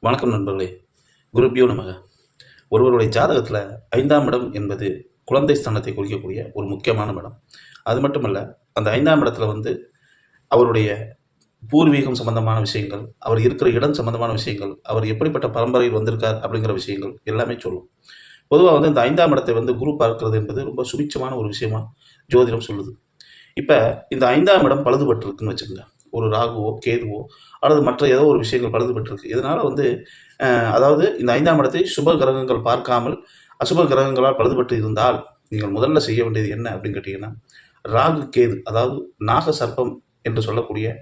வணக்கம் நண்பர்களே. குருப்பியோ நமக. ஒருவருடைய ஜாதகத்தில் 5ஆம் இடம் என்பது குழந்தை ஸ்தானத்தை குறிக்கக்கூடிய ஒரு முக்கியமான இடம். அது மட்டுமல்ல, அந்த 5ஆம் இடத்துல அவருடைய பூர்வீகம் சம்பந்தமான விஷயங்கள், அவர் இருக்கிற இடம் சம்பந்தமான விஷயங்கள், அவர் எப்படிப்பட்ட பரம்பரையில் வந்திருக்கார் அப்படிங்கிற விஷயங்கள் எல்லாமே சொல்லும். பொதுவாக இந்த 5ஆம் இடத்தை குரு பார்க்கிறது என்பது ரொம்ப சுபிட்சமான ஒரு விஷயமா ஜோதிடம் சொல்லுது. இப்போ இந்த 5ஆம் இடம் பழுதுபட்டிருக்குன்னு வச்சுக்கோங்க. ஒரு ராகுவோ கேதுவோ அல்லது மற்ற ஏதோ ஒரு விஷயங்கள் பழுதுபட்டிருக்கு. இதனால் அதாவது இந்த 5ஆம் இடத்தை சுப கிரகங்கள் பார்க்காமல் அசுப கிரகங்களால் பழுதுபட்டு இருந்தால் நீங்கள் முதல்ல செய்ய வேண்டியது என்ன அப்படின்னு கேட்டிங்கன்னா, ராகு கேது, அதாவது நாக சர்ப்பம் என்று சொல்லக்கூடிய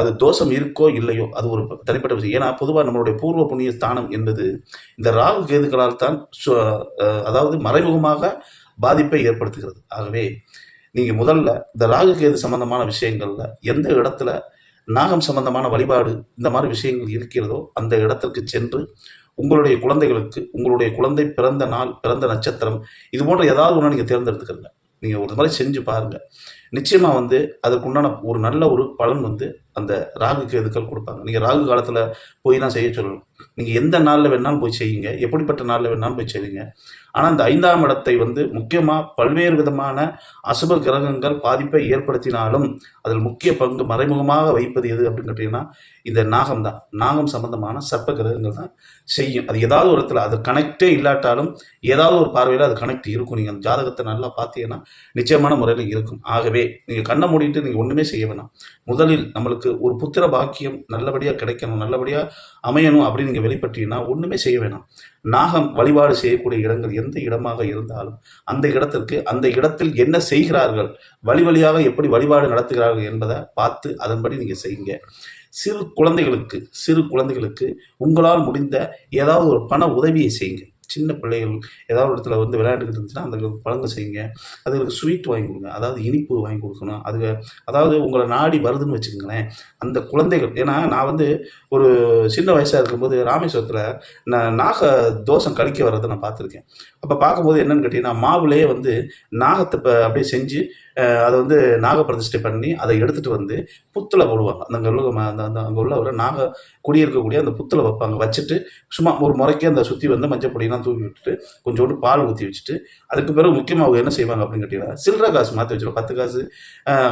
அது தோஷம் இருக்கோ இல்லையோ அது ஒரு தனிப்பட்ட விஷயம். ஏன்னா பொதுவாக நம்மளுடைய பூர்வ புண்ணிய ஸ்தானம் என்பது இந்த ராகு கேதுகளால் தான் அதாவது மறைமுகமாக பாதிப்பை ஏற்படுத்துகிறது. ஆகவே நீங்கள் முதல்ல இந்த ராகு கேது சம்பந்தமான விஷயங்களில் எந்த இடத்துல நாகம் சம்பந்தமான வழிபாடு இந்த மாதிரி விஷயங்கள் இருக்கிறதோ அந்த இடத்திற்கு சென்று உங்களுடைய குழந்தைகளுக்கு, உங்களுடைய குழந்தை பிறந்த நாள், பிறந்த நட்சத்திரம், இது போன்ற ஏதாவது ஒன்று நீங்கள் தேர்ந்தெடுத்துக்கிறங்க. நீங்கள் ஒரு மாதிரி செஞ்சு பாருங்கள். நிச்சயமாக அதுக்குண்டான ஒரு நல்ல ஒரு பலன் அந்த ராகு கேதுக்கள் கொடுப்பாங்க. நீங்கள் ராகு காலத்தில் போய் தான் செய்ய சொல்லணும். நீங்கள் எந்த நாளில் வேணாலும் போய் செய்யுங்க, எப்படிப்பட்ட நாளில் வேணாலும் போய் செய்யுங்க. ஆனால் இந்த 5ஆம் இடத்தை முக்கியமாக பல்வேறு விதமான அசுப கிரகங்கள் பாதிப்பை ஏற்படுத்தினாலும் அதில் முக்கிய பங்கு மறைமுகமாக வைப்பது எது அப்படின்னு கேட்டிங்கன்னா இந்த நாகம் தான். நாகம் சம்பந்தமான சர்ப்ப கிரகங்கள் தான் செய்யும். அது ஏதாவது ஒரு இடத்துல அது கனெக்டே இல்லாட்டாலும் ஏதாவது ஒரு பார்வையில் அது கனெக்ட் இருக்கும். நீங்கள் அந்த ஜாதகத்தை நல்லா பார்த்தீங்கன்னா நிச்சயமான முறையில் இருக்கும். ஆகவே நீங்கள் கண்ணை மூடிட்டு நீங்கள் ஒன்றுமே செய்ய வேணாம். முதலில் நம்மளுக்கு ஒரு புத்திர பாக்கியம் நல்லபடியாக கிடைக்கணும், நல்லபடியாக அமையணும் அப்படின்னு நீங்கள் வெளிப்பட்டீங்கன்னா ஒன்றுமே செய்ய வேணாம். நாகம் வழிபாடு செய்யக்கூடிய இடங்கள் எந்த இடமாக இருந்தாலும் அந்த இடத்திற்கு, அந்த இடத்தில் என்ன செய்கிறார்கள், வழி வழியாக எப்படி வழிபாடு நடத்துகிறார்கள் என்பதை பார்த்து அதன்படி நீங்கள் செய்யுங்க. சிறு குழந்தைகளுக்கு உங்களால் முடிந்த ஏதாவது ஒரு பண உதவியை செய்யுங்க. சின்ன பிள்ளைகள் ஏதாவது ஒரு இடத்துல விளையாண்டுக்கிட்டு இருந்துச்சுன்னா அந்த பழங்க செய்யுங்க. அதுகளுக்கு ஸ்வீட் வாங்கி கொடுங்க, அதாவது இனிப்பு வாங்கி கொடுக்கணும். அதாவது உங்களை நாடி வருதுன்னு வச்சுக்கோங்களேன் அந்த குழந்தைகள். ஏன்னா நான் ஒரு சின்ன வயசாக இருக்கும்போது ராமேஸ்வரத்தில் நாக தோஷம் கழிக்க வர்றதை நான் பார்த்துருக்கேன். அப்போ பார்க்கும்போது என்னென்னு கேட்டிங்கன்னா, மாவுலேயே நாகத்தை அப்படியே செஞ்சு அதை நாக பிரதிஷ்டை பண்ணி அதை எடுத்துகிட்டு புத்தில் போடுவாங்க. அங்கே உள்ள ஒரு நாக குடியிருக்கக்கூடிய அந்த புத்தில் வைப்பாங்க. வச்சுட்டு சும்மா ஒரு முறைக்கு அந்த சுற்றி மஞ்சள் பொடியெல்லாம் தூக்கி விட்டுட்டு கொஞ்சோண்டு பால் ஊற்றி வச்சுட்டு அதுக்கு பிறகு முக்கியமாக அவங்க என்ன செய்வாங்க அப்படின்னு கேட்டிங்கன்னா, சில்லறை காசு மாற்றி வச்சுருவோம். 10 காசு,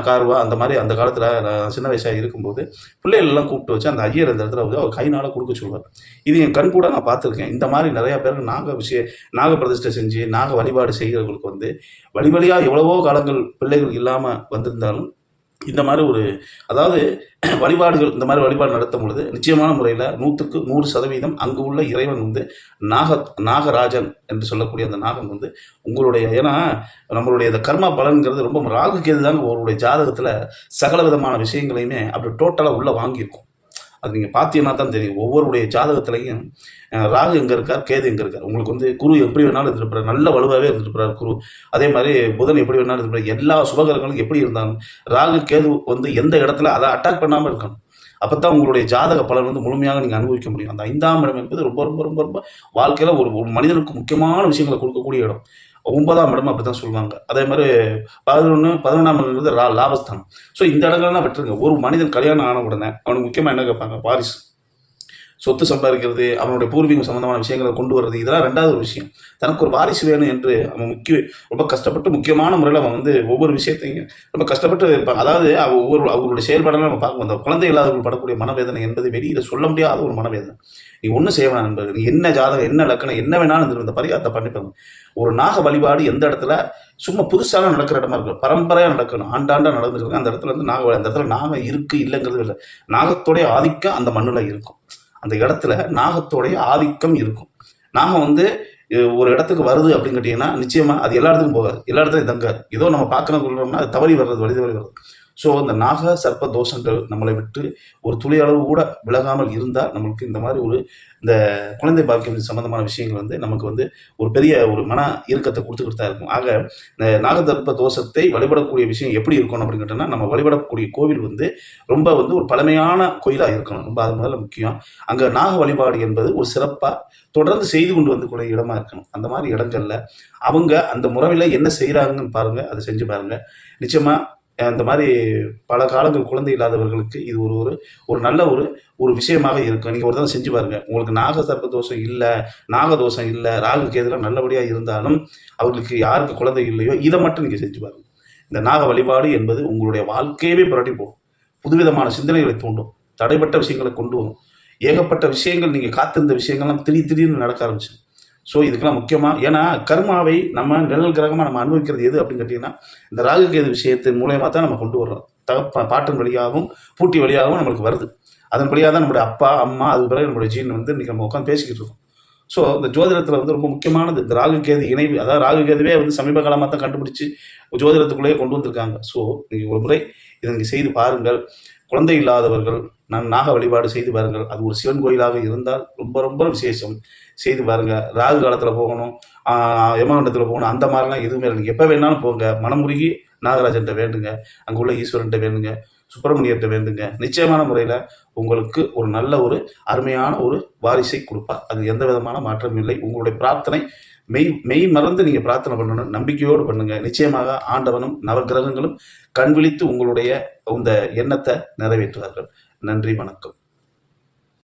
கார்வா அந்த மாதிரி அந்த காலத்தில் சின்ன வயசாக இருக்கும்போது பிள்ளைகளெல்லாம் கூப்பிட்டு வச்சு அந்த ஐயர் அந்த இடத்துல அவர் கைனால் கொடுக்க சொல்லுவார். இது என் கண் கூட நான் பார்த்துருக்கேன். இந்த மாதிரி நிறையா பேருக்கு நாக பிரதிஷ்டை செஞ்சு நாக வழிபாடு செய்கிறவங்களுக்கு வழி வழியாக எவ்வளவோ காலங்கள் பிள்ளைகள் இல்லாமல் வந்திருந்தாலும் இந்த மாதிரி அதாவது வழிபாடுகள், இந்த மாதிரி வழிபாடு நடத்தும் பொழுது நிச்சயமான முறையில் 100க்கு 100% அங்கு உள்ள இறைவன் நாகராஜன் என்று சொல்லக்கூடிய அந்த நாகம் உங்களுடைய, ஏன்னா நம்மளுடைய இந்த கர்மா பலன்கிறது ரொம்ப ராகு கேது தாங்க அவருடைய ஜாதகத்தில் சகல விதமான விஷயங்களையுமே அப்படி டோட்டலாக உள்ளே வாங்கியிருக்கும். அது நீங்கள் பார்த்தீங்கன்னா தான் தெரியும். ஒவ்வொருடைய ஜாதகத்திலையும் ராகு எங்கே இருக்கார், கேது எங்கே இருக்கார். உங்களுக்கு குரு எப்படி வேணாலும் இருந்துட்டு நல்ல வலுவாகவே இருந்துட்டு போகிறார் குரு. அதே மாதிரி புதன் எப்படி வேணாலும் இருந்துட்டு எல்லா சுபகரங்களும் எப்படி இருந்தாலும் ராகு கேது எந்த இடத்துல அதை அட்டாக் பண்ணாமல் இருக்கணும். அப்போ தான் உங்களுடைய ஜாதக பலன் முழுமையாக நீங்கள் அனுபவிக்க முடியும். அந்த 5ஆம் இடம் என்பது ரொம்ப ரொம்ப ரொம்ப ரொம்ப வாழ்க்கையில் ஒரு மனிதனுக்கு முக்கியமான விஷயங்களை கொடுக்கக்கூடிய இடம். 9ஆம் இடம் அப்படி தான் சொல்லுவாங்க. அதே மாதிரி 11, 11ஆம் இடம்ன்றது லாபஸ்தானம். ஸோ இந்த இடங்கள்லாம் விட்டுருங்க. ஒரு மனிதன் கல்யாணம் ஆன உடனே அவனுக்கு முக்கியமாக என்ன கேட்பாங்க, வாரிசு, சொத்து சம்பாதிக்கிறது, அவனுடைய பூர்வீகம் சம்பந்தமான விஷயங்களை கொண்டு வர்றது, இதெல்லாம் 2வது ஒரு விஷயம். தனக்கு ஒரு வாரிசு வேணும் என்று அவன் ரொம்ப கஷ்டப்பட்டு முக்கியமான முறையில் அவன் ஒவ்வொரு விஷயத்தையும் ரொம்ப கஷ்டப்பட்டு இருப்பான். அதாவது அவருடைய செயல்பாடெல்லாம் நம்ம பார்க்கும். அந்த குழந்தை இல்லாதவர்கள் படக்கூடிய மனவேதனை என்பது வெளியில் சொல்ல முடியாத ஒரு மனவேதனை. நீ ஒன்றும் செய்ய வேணாம் நண்பர்கள். நீ என்ன ஜாதகம், என்ன லக்கணம், என்ன வேணாலும் இந்த பரிகாரத்தை பண்ணிப்பாங்க. ஒரு நாக வழிபாடு எந்த இடத்துல சும்மா புதுசாக நடக்கிற இடமா இருக்கும், பரம்பரையாக நடக்கணும், ஆண்டாண்டா நடந்துருக்கு அந்த இடத்துல அந்த இடத்துல நாகம் இருக்கு இல்லைங்கிறது இல்லை. நாகத்தோடைய ஆதிக்கம் அந்த மண்ணில் இருக்கும். அந்த இடத்துல நாகத்தோடைய ஆதிக்கம் இருக்கும். நாகம் ஒரு இடத்துக்கு வருது அப்படின்னு கேட்டிங்கன்னா நிச்சயமாக அது எல்லா இடத்துக்கும் போகாது, எல்லா இடத்துலையும் தங்காது. ஏதோ நம்ம பார்க்கணும் சொல்கிறோம்னா அது தவறி வர்றது, வழி தவறி வர்றது. ஸோ அந்த நாக சர்ப்ப தோஷங்கள் நம்மளை விட்டு ஒரு துளி அளவு கூட விலகாமல் இருந்தால் நம்மளுக்கு இந்த மாதிரி இந்த குழந்தை பாக்கியம் சம்பந்தமான விஷயங்கள் நமக்கு ஒரு பெரிய ஒரு மன இறுக்கத்தை கொடுத்துக்கிட்டு தான் இருக்கும். ஆக இந்த நாகசர்ப்ப தோஷத்தை வழிபடக்கூடிய விஷயம் எப்படி இருக்கணும் அப்படின்னு கேட்டோம்னா, நம்ம வழிபடக்கூடிய கோவில் ரொம்ப ஒரு பழமையான கோயிலாக இருக்கணும். ரொம்ப அது முதல்ல முக்கியம். அங்கே நாக வழிபாடு என்பது ஒரு சிறப்பாக தொடர்ந்து செய்து கொண்டு கூடிய இடமா இருக்கணும். அந்த மாதிரி இடங்கள்ல அவங்க அந்த முறையில் என்ன செய்கிறாங்கன்னு பாருங்கள், அதை செஞ்சு பாருங்கள். நிச்சயமாக அந்த மாதிரி பல காலங்கள் குழந்தை இல்லாதவர்களுக்கு இது ஒரு ஒரு ஒரு நல்ல ஒரு விஷயமாக இருக்கும். நீங்கள் ஒரு தடவை செஞ்சு பாருங்கள். உங்களுக்கு நாக சர்ப்ப தோஷம் இல்லை, நாகதோஷம் இல்லை, ராகு கேதுலாம் நல்லபடியாக இருந்தாலும் அவர்களுக்கு யாருக்கு குழந்தை இல்லையோ இதை மட்டும் நீங்கள் செஞ்சு பாருங்கள். இந்த நாக வழிபாடு என்பது உங்களுடைய வாழ்க்கையவே புரட்டி போகும். புதுவிதமான சிந்தனைகளை தூண்டும், தடைப்பட்ட விஷயங்களை கொண்டு வரும். ஏகப்பட்ட விஷயங்கள் நீங்கள் காத்திருந்த விஷயங்கள்லாம் திடீர்னு நடக்க ஆரம்பிச்சு. ஸோ இதுக்கெல்லாம் முக்கியமாக, ஏன்னா கர்மாவை நம்ம நிழல் கிரகமாக நம்ம அனுபவிக்கிறது எது அப்படின்னு கேட்டிங்கன்னா இந்த ராகு கேது விஷயத்தின் மூலயமா தான் நம்ம கொண்டு வர்றோம். பாட்டன் வழியாகவும் பூட்டி வழியாகவும் நம்மளுக்கு வருது. அதன் வழியாக தான் நம்மளுடைய அப்பா அம்மா அது பிறகு நம்மளுடைய ஜீன் வந்து இன்றைக்கி நம்ம உட்காந்து பேசிக்கிட்டு இருக்கோம். ஸோ இந்த ஜோதிடத்தில் வந்து ரொம்ப முக்கியமானது இந்த ராகு கேது இணைவு. அதாவது ராகு கேதுவே வந்து சமீப காலமாக தான் கண்டுபிடிச்சி ஜோதிடத்துக்குள்ளேயே கொண்டு வந்திருக்காங்க. ஸோ நீங்கள் ஒரு முறை இதை நீங்கள் செய்து பாருங்கள். குழந்தை இல்லாதவர்கள் நாக வழிபாடு செய்து பாருங்கள். அது ஒரு சிவன் கோயிலாக இருந்தால் ரொம்ப ரொம்ப விசேஷம். செய்து பாருங்கள். ராகு காலத்தில் போகணும், யமகண்டத்தில் போகணும், அந்த மாதிரிலாம் எதுவுமே இல்லை. நீங்கள் எப்போ வேணாலும் போங்க. மனமுருகி நாகராஜன்ட்ட வேண்டுங்க, அங்கே உள்ள ஈஸ்வரன்ட்ட வேண்டுங்க, சுப்பிரமணியர்கிட்ட வேண்டுங்க. நிச்சயமான முறையில் உங்களுக்கு ஒரு நல்ல ஒரு அருமையான ஒரு வாரிசை கொடுப்பார். அது எந்த விதமான மாற்றமும் இல்லை. உங்களுடைய பிரார்த்தனை மெய் மறந்து நீங்கள் பிரார்த்தனை பண்ணணும். நம்பிக்கையோடு பண்ணுங்க. நிச்சயமாக ஆண்டவனும் நவகிரகங்களும் கண் விழித்து உங்களுடைய இந்த எண்ணத்தை நிறைவேற்றுவார்கள். நன்றி, வணக்கம்.